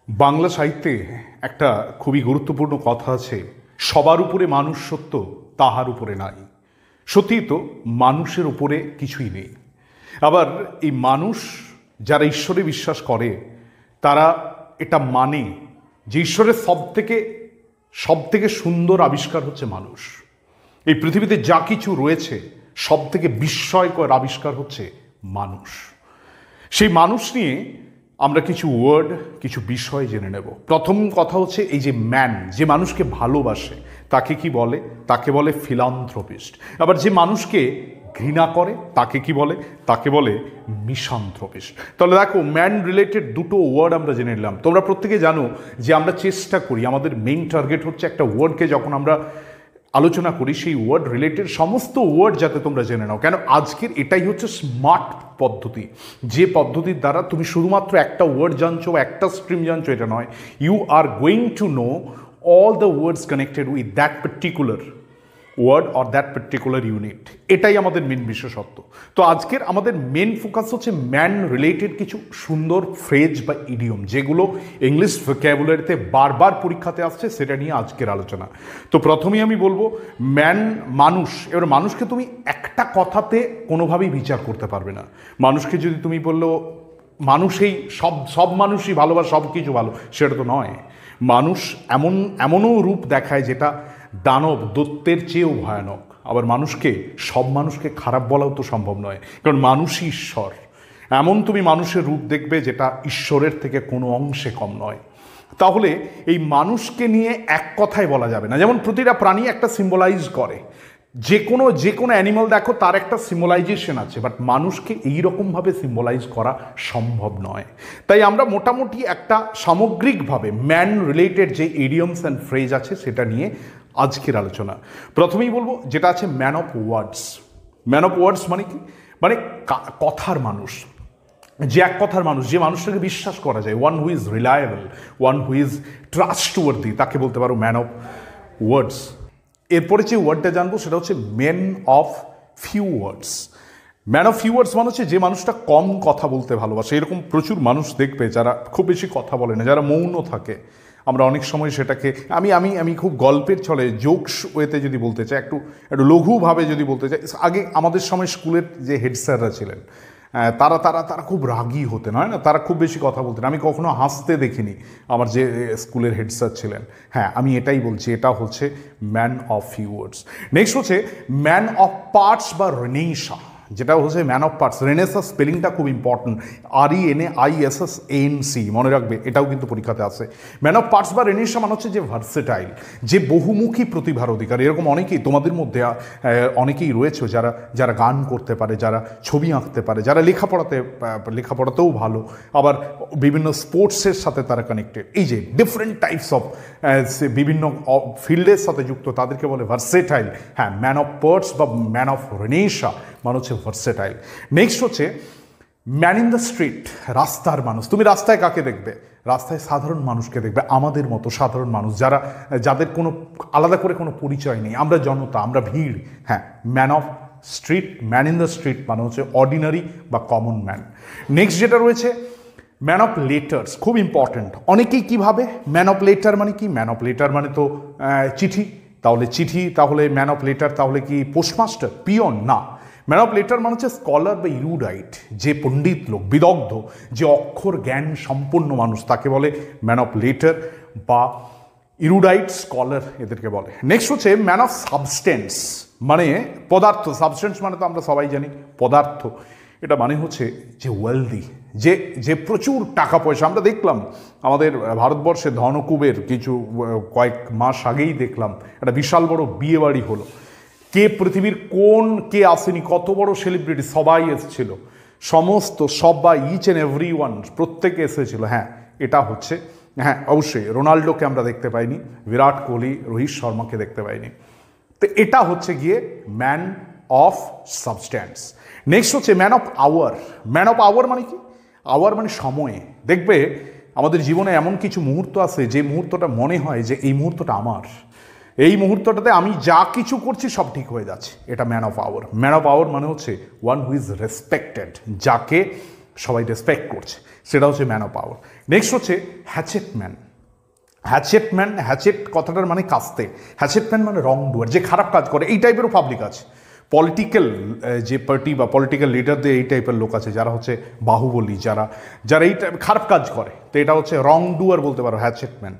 বাংলা সাহিত্যে একটা খুবই গুরুত্বপূর্ণ কথা আছে, সবার উপরে মানুষ সত্য, তাহার উপরে নাই। সত্যিই তো, মানুষের উপরে কিছুই নেই। আবার এই মানুষ যারা ঈশ্বরে বিশ্বাস করে তারা এটা মানে যে ঈশ্বরের সব থেকে সুন্দর আবিষ্কার হচ্ছে মানুষ। এই পৃথিবীতে যা কিছু রয়েছে সব থেকে বিস্ময়কর আবিষ্কার হচ্ছে মানুষ। সেই মানুষ নিয়ে আমরা কিছু ওয়ার্ড, কিছু বিষয় জেনে নেব। প্রথম কথা হচ্ছে এই যে ম্যান, যে মানুষকে ভালোবাসে তাকে কি বলে? তাকে বলে ফিলান্থ্রপিস্ট। আবার যে মানুষকে ঘৃণা করে তাকে কি বলে? তাকে বলে মিসান্থ্রপিস্ট। তাহলে দেখো, ম্যান রিলেটেড দুটো ওয়ার্ড আমরা জেনে নিলাম। তোমরা প্রত্যেকে জানো যে আমরা চেষ্টা করি, আমাদের মেইন টার্গেট হচ্ছে একটা ওয়ার্ডকে যখন আমরা আলোচনা করি সেই ওয়ার্ড রিলেটেড সমস্ত ওয়ার্ড যাতে তোমরা জেনে নাও। কেন, আজকের এটাই হচ্ছে স্মার্ট পদ্ধতি, যে পদ্ধতির দ্বারা তুমি শুধুমাত্র একটা ওয়ার্ড জানছো বা একটা স্ট্রিম জানছো এটা নয়, you are going to know all the words connected with that particular word or that particular unit. এটাই আমাদের মেন বিশেষত্ব। তো আজকের আমাদের মেন ফোকাস হচ্ছে ম্যান রিলেটেড কিছু সুন্দর ফ্রেজ বা ইডিয়ম, যেগুলো ইংলিশ ভোক্যাবুলারিতে বারবার পরীক্ষাতে আসছে, সেটা নিয়ে আজকের আলোচনা। তো প্রথমেই আমি বলবো ম্যান, মানুষ। এবার মানুষকে তুমি একটা কথাতে কোনোভাবেই বিচার করতে পারবে না। মানুষকে যদি তুমি বললো মানুষই সব মানুষই ভালো বা সব কিছু ভালো, সেটা তো নয়। মানুষ এমনও রূপ দেখায় যেটা দানব দৈত্যের চেয়েও ভয়ানক। আবার সব মানুষকে খারাপ বলাও তো সম্ভব নয়, কারণ মানুষই ঈশ্বর। এমন তুমি মানুষের রূপ দেখবে যেটা ঈশ্বরের থেকে কোনো অংশে কম নয়। তাহলে এই মানুষকে নিয়ে এক কথায় বলা যাবে না। যেমন প্রতিটা প্রাণী একটা সিম্বলাইজ করে, যে কোনো অ্যানিমাল দেখো তার একটা সিম্বলাইজেশন আছে, বাট মানুষকে এইরকমভাবে সিম্বলাইজ করা সম্ভব নয়। তাই আমরা মোটামুটি একটা সামগ্রিকভাবে ম্যান রিলেটেড যে ইডিয়মস অ্যান্ড ফ্রেজ আছে সেটা নিয়ে আজকের আলোচনা। প্রথমেই বলবো যেটা আছে man of words. Man of words মানে কি? মানে কথার মানুষ, যে এক কথার মানুষ, যে মানুষটাকে বিশ্বাস করা যায়, one who is reliable, one who is trustworthy, তাকে বলতে পারো ম্যান অফ ওয়ার্ডস। এরপরে যে ওয়ার্ডটা জানবো সেটা হচ্ছে man of few words. Man of few words মানে হচ্ছে যে মানুষটা কম কথা বলতে ভালোবাসে। এরকম প্রচুর মানুষ দেখবে যারা খুব বেশি কথা বলে না, যারা মৌন থাকে। আমরা অনেক সময় সেটাকে আমি খুব গল্পের ছলে জোকস ওয়েতে যদি বলতে চাই, একটু লঘুভাবে যদি বলতে চাই, আগে আমাদের সময় স্কুলের যে হেড স্যাররা ছিলেন তারা তারা তারা খুব রাগী হতেন, হয় না? তারা খুব বেশি কথা বলতেন। আমি কখনো হাসতে দেখিনি আমার যে স্কুলের হেড স্যার ছিলেন। হ্যাঁ, আমি এটাই বলছি, এটা হচ্ছে man of few words. Next হচ্ছে ম্যান অফ পার্টস বা রেনেসা, যেটা হচ্ছে ম্যান অফ পার্টস। রেনেসা স্পেলিংটা খুব ইম্পর্টেন্ট, RENAISSANC, মনে রাখবে, এটাও কিন্তু পরীক্ষাতে আসে। ম্যান অফ পার্টস বা রেনেসা মানে হচ্ছে যে ভার্সেটাইল, যে বহুমুখী প্রতিভার অধিকার। এরকম অনেকেই তোমাদের মধ্যে অনেকেই রয়েছে যারা গান করতে পারে, যারা ছবি আঁকতে পারে, যারা লেখাপড়াতেও ভালো, আবার বিভিন্ন স্পোর্টসের সাথে তারা কানেক্টেড। এই যে ডিফারেন্ট টাইপস অফ বিভিন্ন ফিল্ডের সাথে যুক্ত, তাদেরকে বলে ভার্সেটাইল। হ্যাঁ, ম্যান অফ পার্টস বা ম্যান অফ রেনেসা মানে হচ্ছে ভার্সেটাইল। নেক্সট হচ্ছে ম্যান ইন দ্য স্ট্রিট, রাস্তার মানুষ। তুমি রাস্তায় কাকে দেখবে? রাস্তায় সাধারণ মানুষকে দেখবে, আমাদের মতো সাধারণ মানুষ, যাদের কোনো আলাদা করে কোনো পরিচয় নেই। আমরা জনতা, আমরা ভিড়। হ্যাঁ, man of street, man in the street মানে হচ্ছে অর্ডিনারি বা কমন ম্যান। নেক্সট যেটা রয়েছে ম্যান অফ লেটার্স, খুব ইম্পর্ট্যান্ট। অনেকেই কীভাবে ম্যান অফ লেটার মানে কি? ম্যান অফ লেটার মানে তো চিঠি। তাহলে ম্যান অফ লেটার তাহলে কি পোস্টমাস্টার, পিয়ন? না, ম্যান অফ লেটার মানে হচ্ছে স্কলার বা ইরুডাইট, যে পণ্ডিত লোক, বিদগ্ধ, যে অক্ষর জ্ঞান সম্পন্ন মানুষ, তাকে বলে ম্যান অফ লেটার বা ইরুডাইট, স্কলার, এদেরকে বলে। নেক্সট হচ্ছে ম্যান অফ সাবস্টেন্স, মানে পদার্থ। সাবস্টেন্স মানে তো আমরা সবাই জানি পদার্থ। এটা মানে হচ্ছে যে ওয়েলদি, যে প্রচুর টাকা পয়সা। আমরা দেখলাম আমাদের ভারতবর্ষে ধনকুবের কয়েক মাস আগেই দেখলাম একটা বিশাল বড় বিয়ে বাড়ি হলো। পৃথিবীর কে আসেনি, কত বড় সেলিব্রিটি সবাই এসেছিল, সবাই, ইচ অ্যান্ড এভরি ওয়ান, প্রত্যেকে এসেছিল। হ্যাঁ, এটা হচ্ছে, হ্যাঁ অবশ্যই রোনাল্ডোকে আমরা দেখতে পাইনি, বিরাট কোহলি, রোহিত শর্মাকে দেখতে পাইনি। তো এটা হচ্ছে গিয়ে ম্যান অফ সাবস্ট্যান্স। নেক্সট হচ্ছে man of our. Man of our মানে কি? আওয়ার মানে সময়ে। দেখবে আমাদের জীবনে এমন কিছু মুহূর্ত আছে যে মুহূর্তটা মনে হয় যে এই মুহূর্তটা আমার, এই মুহূর্তটাতে আমি যা কিছু করছি সব ঠিক হয়ে যাচ্ছে। এটা man of our. Man of our মানে হচ্ছে ওয়ান হু ইজ রেসপেক্টেড, যাকে সবাই রেসপেক্ট করছে, সেটা হচ্ছে ম্যান অফ পাওয়ার। নেক্সট হচ্ছে হ্যাচেটম্যান। হ্যাচেটম্যান, হ্যাচেট কথাটার মানে কাস্তে, হ্যাচেটম্যান মানে রং ডুয়ার, যে খারাপ কাজ করে। এই টাইপেরও পাবলিক আছে, পলিটিক্যাল যে পার্টি বা পলিটিক্যাল লিডারদের এই টাইপের লোক আছে যারা হচ্ছে বাহুবলী, যারা যারা এই খারাপ কাজ করে, তো এটা হচ্ছে রং ডুয়ার বলতে পারো, হ্যাচেটম্যান।